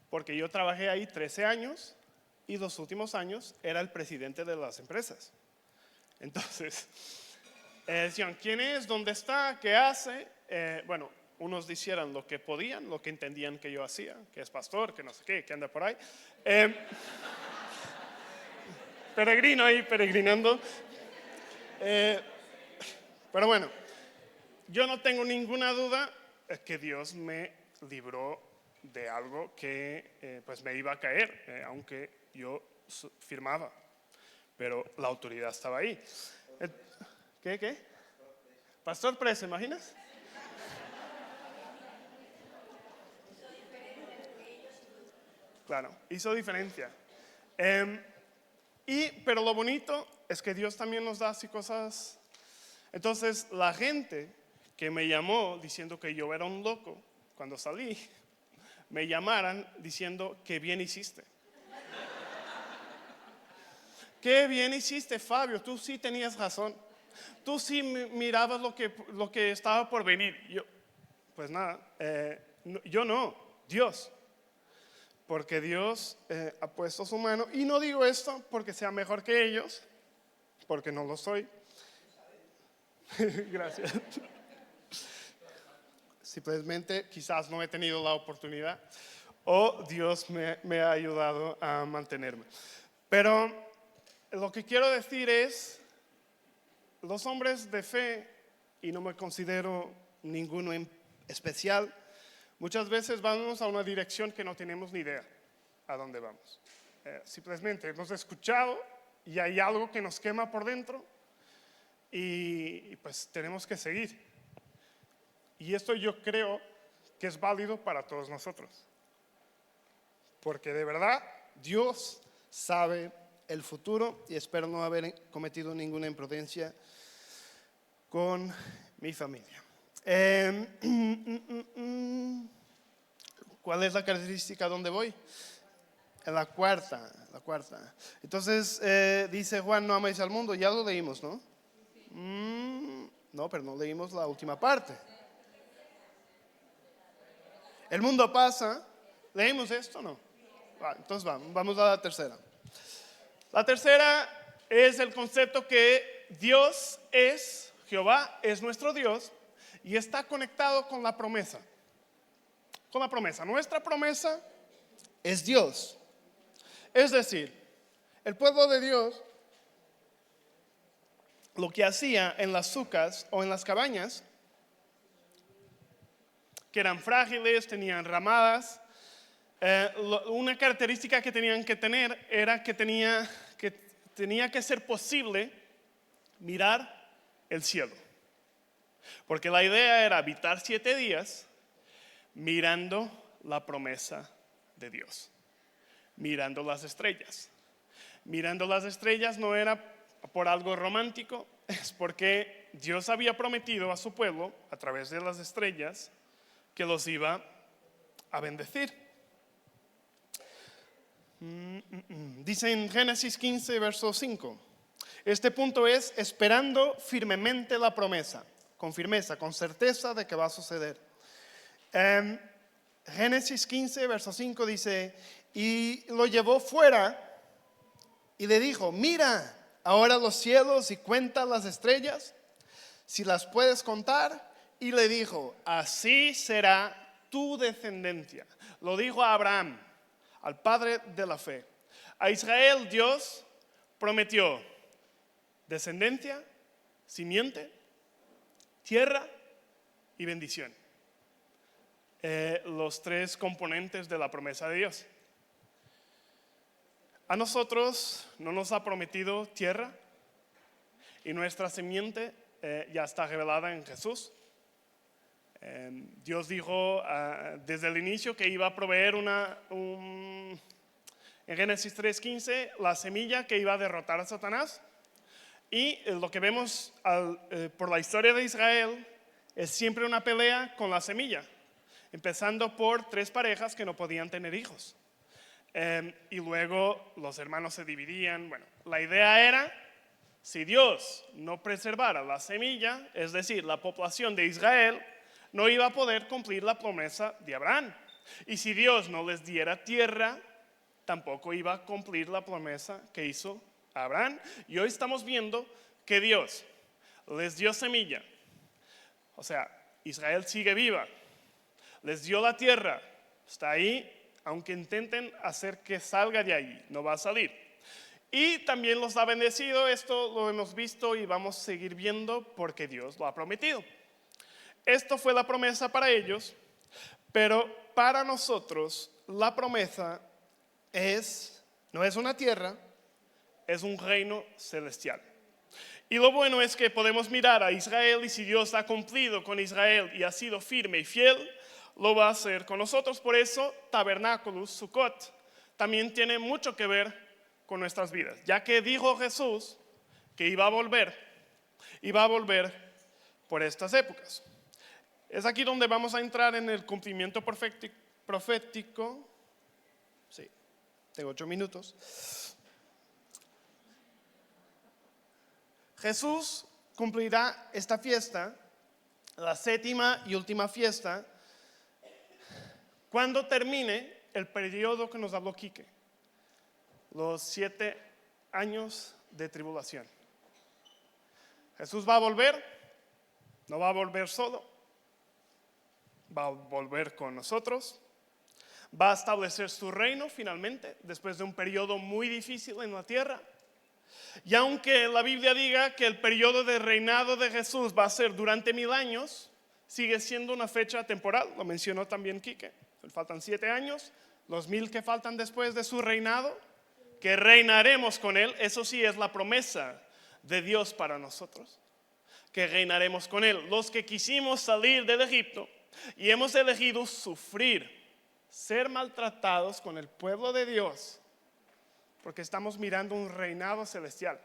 [SPEAKER 1] Porque yo trabajé ahí 13 años y los últimos años era el presidente de las empresas. Entonces, decían, ¿quién es? ¿Dónde está? ¿Qué hace? Bueno, unos hicieran lo que podían, lo que entendían que yo hacía, que es pastor, que no sé qué, que anda por ahí. Peregrino ahí, peregrinando. Pero bueno, yo no tengo ninguna duda que Dios me libró de algo que pues me iba a caer, aunque yo firmaba, pero la autoridad estaba ahí. ¿Qué? Pastor preso, ¿imaginas? Claro, hizo diferencia. Pero lo bonito es que Dios también nos da así cosas. Entonces, la gente que me llamó diciendo que yo era un loco, cuando salí, me llamaran diciendo que bien hiciste. Qué bien hiciste, Fabio, tú sí tenías razón. Tú sí mirabas lo que estaba por venir. Yo, pues nada, yo no, Dios. Porque Dios ha puesto su mano. Y no digo esto porque sea mejor que ellos, porque no lo soy. Gracias. Simplemente quizás no he tenido la oportunidad o Dios me ha ayudado a mantenerme. Pero lo que quiero decir es, los hombres de fe, y no me considero ninguno en especial, muchas veces vamos a una dirección que no tenemos ni idea a dónde vamos. Simplemente hemos escuchado y hay algo que nos quema por dentro y pues tenemos que seguir. Y esto yo creo que es válido para todos nosotros. Porque de verdad Dios sabe el futuro y espero no haber cometido ninguna imprudencia con mi familia. ¿Cuál es la característica donde voy? En la cuarta. Entonces dice Juan, no améis al mundo, ya lo leímos, ¿no? No, pero no leímos la última parte. El mundo pasa, ¿leímos esto o no? Entonces vamos a la tercera. La tercera es el concepto que Dios es, Jehová es nuestro Dios y está conectado con la promesa. Con la promesa. Nuestra promesa es Dios. Es decir, el pueblo de Dios lo que hacía en las sucas o en las cabañas, que eran frágiles, tenían ramadas, una característica que tenían que tener era que tenía que ser posible mirar el cielo. Porque la idea era habitar 7 días mirando la promesa de Dios, mirando las estrellas. Mirando las estrellas no era por algo romántico, es porque Dios había prometido a su pueblo, a través de las estrellas, que los iba a bendecir. Dice en Génesis 15, verso 5. Este punto es esperando firmemente la promesa, con firmeza, con certeza de que va a suceder. Génesis 15, verso 5 dice, y lo llevó fuera y le dijo, mira ahora los cielos y cuenta las estrellas, si las puedes contar. Y le dijo, así será tu descendencia. Lo dijo a Abraham, al padre de la fe. A Israel Dios prometió descendencia, simiente, tierra y bendición. Los tres componentes de la promesa de Dios. A nosotros no nos ha prometido tierra y nuestra simiente ya está revelada en Jesús. Dios dijo desde el inicio que iba a proveer en Génesis 3:15 la semilla que iba a derrotar a Satanás. Y lo que vemos por la historia de Israel es siempre una pelea con la semilla, empezando por 3 parejas que no podían tener hijos. Y luego los hermanos se dividían. Bueno, la idea era, si Dios no preservara la semilla, es decir, la población de Israel, no iba a poder cumplir la promesa de Abraham. Y si Dios no les diera tierra, tampoco iba a cumplir la promesa que hizo Abraham. Y hoy estamos viendo que Dios les dio semilla. O sea, Israel sigue viva. Les dio la tierra. Está ahí, aunque intenten hacer que salga de ahí, no va a salir. Y también los ha bendecido. Esto lo hemos visto y vamos a seguir viendo porque Dios lo ha prometido. Esto fue la promesa para ellos, pero para nosotros la promesa no es una tierra, es un reino celestial. Y lo bueno es que podemos mirar a Israel y si Dios ha cumplido con Israel y ha sido firme y fiel, lo va a hacer con nosotros. Por eso Tabernáculos, Sukkot, también tiene mucho que ver con nuestras vidas, ya que dijo Jesús que iba a volver por estas épocas. Es aquí donde vamos a entrar en el cumplimiento profético. Sí, tengo 8 minutos. Jesús cumplirá esta fiesta, la 7ª y última fiesta, cuando termine el periodo que nos habló Quique, los 7 años de tribulación. Jesús va a volver, no va a volver solo, va a volver con nosotros, va a establecer su reino finalmente, después de un periodo muy difícil en la tierra. Y aunque la Biblia diga que el periodo de reinado de Jesús va a ser durante 1000 años, sigue siendo una fecha temporal, lo mencionó también Quique. Faltan 7 años, los 1000 que faltan después de su reinado, que reinaremos con Él. Eso sí es la promesa de Dios para nosotros, que reinaremos con Él. Los que quisimos salir del Egipto y hemos elegido sufrir, ser maltratados con el pueblo de Dios, porque estamos mirando un reinado celestial.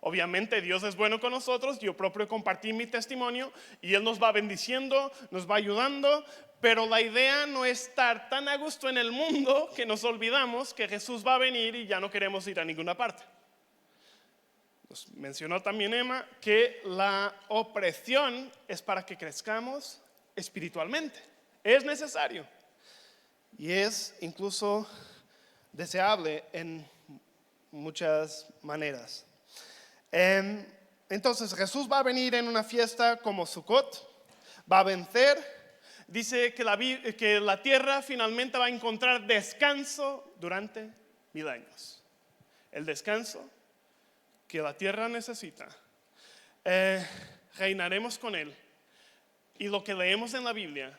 [SPEAKER 1] Obviamente Dios es bueno con nosotros, yo propio compartí mi testimonio y Él nos va bendiciendo, nos va ayudando, pero la idea no es estar tan a gusto en el mundo que nos olvidamos que Jesús va a venir y ya no queremos ir a ninguna parte. Nos mencionó también Emma que la opresión es para que crezcamos espiritualmente, es necesario y es incluso deseable en muchas maneras. Entonces Jesús va a venir en una fiesta como Sukkot, va a vencer, dice que la tierra finalmente va a encontrar descanso durante 1000 años. El descanso que la tierra necesita. Reinaremos con Él y lo que leemos en la Biblia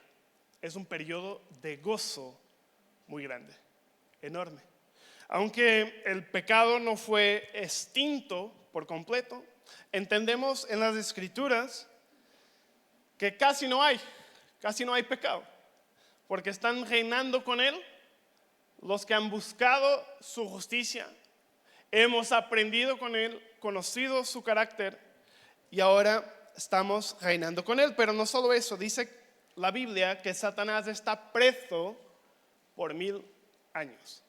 [SPEAKER 1] es un periodo de gozo muy grande, enorme. Aunque el pecado no fue extinto por completo, entendemos en las Escrituras que casi no hay pecado, porque están reinando con Él los que han buscado su justicia, hemos aprendido con Él, conocido su carácter y ahora estamos reinando con Él. Pero no solo eso, dice la Biblia que Satanás está preso por 1000 años.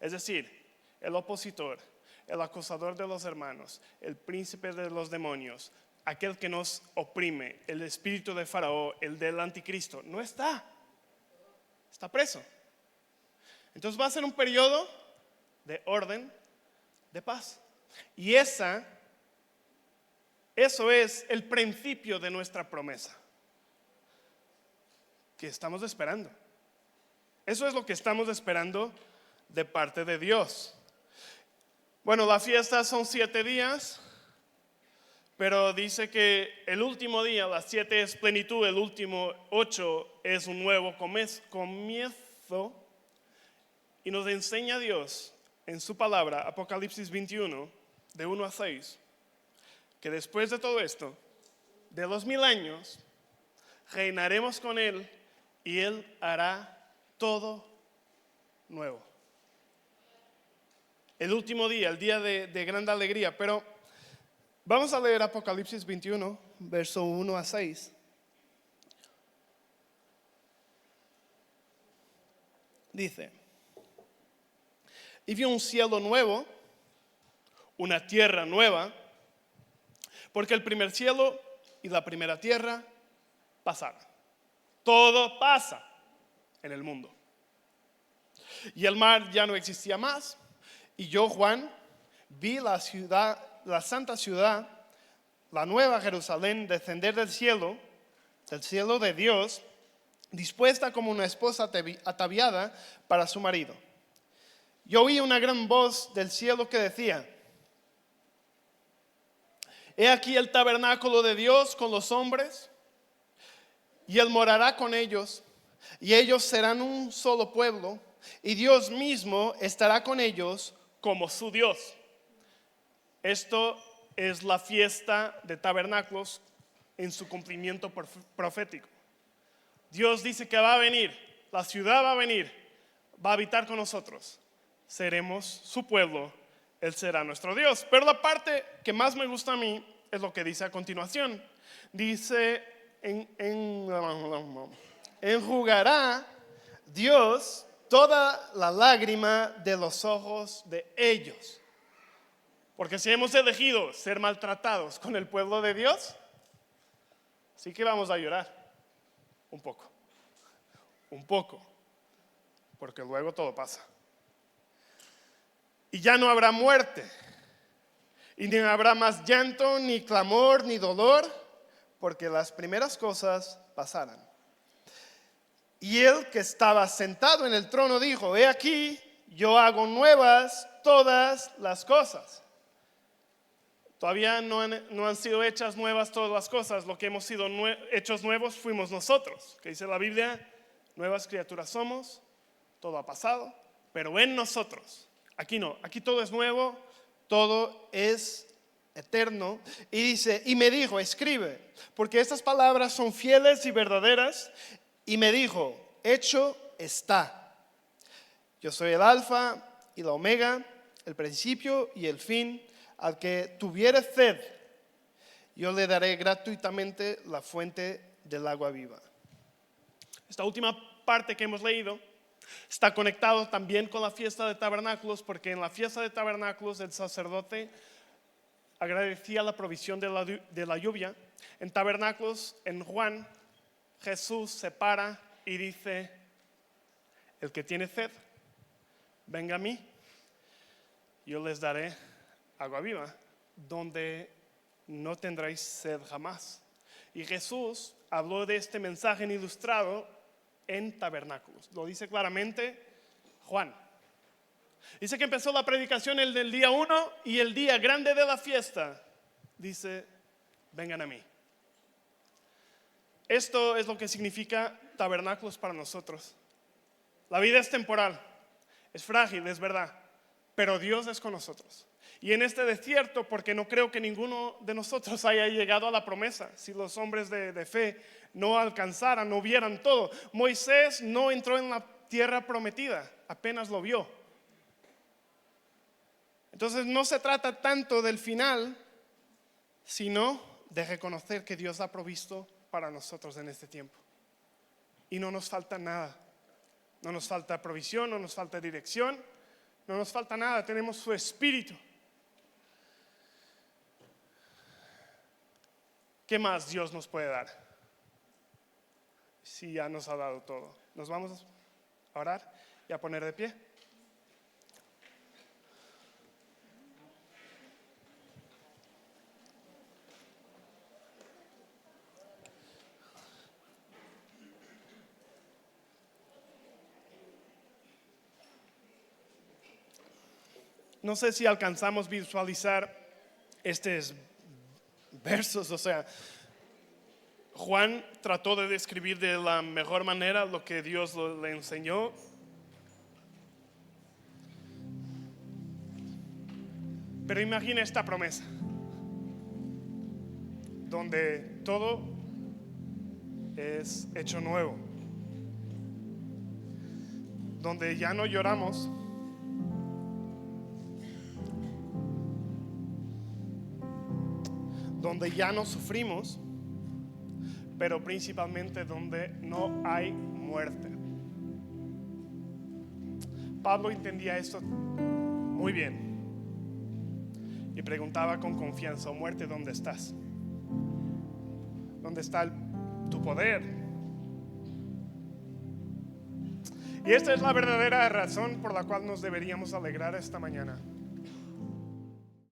[SPEAKER 1] Es decir, el opositor, el acusador de los hermanos, el príncipe de los demonios, aquel que nos oprime, el espíritu de Faraón, el del anticristo, no está preso. Entonces va a ser un periodo de orden, de paz. Y eso es el principio de nuestra promesa que estamos esperando. Eso es lo que estamos esperando de parte de Dios. Bueno, la fiesta son 7 días, Pero dice que el último día, las 7 es plenitud, el último 8 es un nuevo comienzo. Y nos enseña Dios en su palabra, Apocalipsis 21, de 1 a 6, que después de todo esto, de los 1000 años, reinaremos con Él y Él hará todo nuevo. El último día, el día de gran alegría. Pero vamos a leer Apocalipsis 21, verso 1 a 6. Dice: y vi un cielo nuevo, una tierra nueva, porque el primer cielo y la primera tierra pasaron. Todo pasa en el mundo. Y el mar ya no existía más. Y yo, Juan, vi la ciudad, la santa ciudad, la nueva Jerusalén, descender del cielo de Dios, dispuesta como una esposa ataviada para su marido. Yo oí una gran voz del cielo que decía: he aquí el tabernáculo de Dios con los hombres, y Él morará con ellos, y ellos serán un solo pueblo, y Dios mismo estará con ellos como su Dios. Esto es la fiesta de tabernáculos en su cumplimiento profético. Dios dice que va a venir, la ciudad va a venir, va a habitar con nosotros. Seremos su pueblo, Él será nuestro Dios. Pero la parte que más me gusta a mí es lo que dice a continuación. Dice, enjugará Dios toda la lágrima de los ojos de ellos. Porque si hemos elegido ser maltratados con el pueblo de Dios, sí que vamos a llorar un poco, porque luego todo pasa. Y ya no habrá muerte, y ni habrá más llanto, ni clamor, ni dolor, porque las primeras cosas pasarán. Y él que estaba sentado en el trono dijo: he aquí, yo hago nuevas todas las cosas. Todavía no han sido hechas nuevas todas las cosas. Lo que hemos sido hechos nuevos fuimos nosotros. Que dice la Biblia: nuevas criaturas somos, todo ha pasado, pero en nosotros. Aquí no, aquí todo es nuevo, todo es eterno. Y dice, y me dijo: escribe, porque estas palabras son fieles y verdaderas. Y me dijo: hecho está. Yo soy el alfa y la omega, el principio y el fin. Al que tuviere sed, yo le daré gratuitamente la fuente del agua viva. Esta última parte que hemos leído está conectado también con la fiesta de tabernáculos, porque en la fiesta de tabernáculos el sacerdote agradecía la provisión de la lluvia. En tabernáculos, en Juan, Jesús se para y dice: el que tiene sed, venga a mí, yo les daré agua viva, donde no tendréis sed jamás. Y Jesús habló de este mensaje en ilustrado en tabernáculos. Lo dice claramente Juan. Dice que empezó la predicación el del día 1 y el día grande de la fiesta dice: vengan a mí. Esto es lo que significa tabernáculos para nosotros. La vida es temporal, es frágil, es verdad, pero Dios es con nosotros. Y en este desierto, porque no creo que ninguno de nosotros haya llegado a la promesa, si los hombres de fe no alcanzaran, no vieran todo. Moisés no entró en la tierra prometida, apenas lo vio. Entonces no se trata tanto del final, sino de reconocer que Dios ha provisto para nosotros en este tiempo. Y no nos falta nada. No nos falta provisión, no nos falta dirección, no nos falta nada. Tenemos su Espíritu. ¿Qué más Dios nos puede dar? Si ya nos ha dado todo. Nos vamos a orar y a poner de pie. No sé si alcanzamos a visualizar este versos. O sea, Juan trató de describir de la mejor manera lo que Dios le enseñó. Pero imagina esta promesa, donde todo es hecho nuevo, donde ya no lloramos, donde ya no sufrimos, pero principalmente donde no hay muerte. Pablo entendía esto muy bien y preguntaba con confianza: "Oh muerte, ¿dónde estás? ¿Dónde está tu poder?". Y esta es la verdadera razón por la cual nos deberíamos alegrar esta mañana.